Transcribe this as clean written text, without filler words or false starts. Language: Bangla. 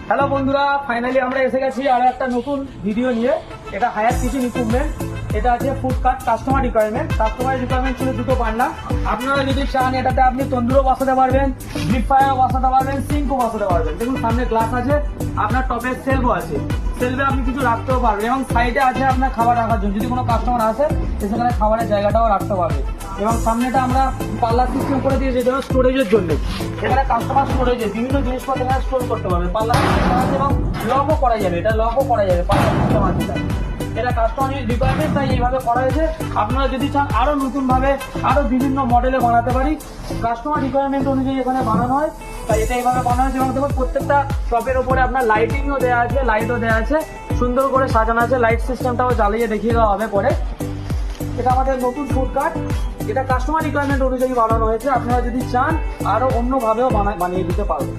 হ্যালো বন্ধুরা, ফাইনালি আমরা এসে গেছি আরো একটা নতুন ভিডিও নিয়ে। এটা হায়ার কিচেন ইকুইপমেন্ট, এটা আছে ফুড কার্ট কাস্টমার রিকোয়ারমেন্ট ছিল দুটো পান্না। আপনারা যদি চান এটাতে আপনি তন্দুরও বসাতে পারবেন, ডিপ ফ্রায়ারও বসাতে পারবেন, সিঙ্কও বসাতে পারবেন। দেখুন সামনে গ্লাস আছে, আপনার টপের সেলফও আছে, সেলফে আপনি কিছু রাখতেও পারবেন এবং সাইডে আছে আপনার খাবার রাখার জন্য, যদি কোনো কাস্টমার আসে সেখানে খাবারের জায়গাটাও রাখতে পারবে। এবং সামনেটা আমরা পাল্লা সিস্টেম করে দিয়েছি যেটা স্টোরেজের জন্য। এখানে কাস্টমার স্টোরেজে বিভিন্ন জিনিসপত্র এখানে স্টোর করতে পারবে, পাল্লা সিস্টেম আছে এবং লকও করা যাবে, এটা লকও করা যাবে, পাল্লা সিস্টেম আছে। এটা কাস্টমার রিকোয়ারমেন্ট, তাই এইভাবে করা হয়েছে। আপনারা যদি চান আরো নতুন ভাবে আরো বিভিন্ন মডেলে বানাতে পারি, কাস্টমার রিকোয়ারমেন্ট অনুযায়ী এখানে বানানো হয়, তাই এটা এইভাবে বানানো হয়েছে। এবং দেখুন প্রত্যেকটা টপের উপরে আপনার লাইটিংও দেওয়া আছে, লাইটও দেওয়া আছে, সুন্দর করে সাজানো আছে। লাইট সিস্টেমটাও জ্বালিয়ে দেখিয়ে দেওয়া হবে পরে। এটা আমাদের নতুন ফুড কার্ট, এটা কাস্টমার রিকোয়ারমেন্ট অনুযায়ী বানানো হয়েছে। আপনারা যদি চান আরো অন্যভাবেও বানিয়ে দিতে পারবেন।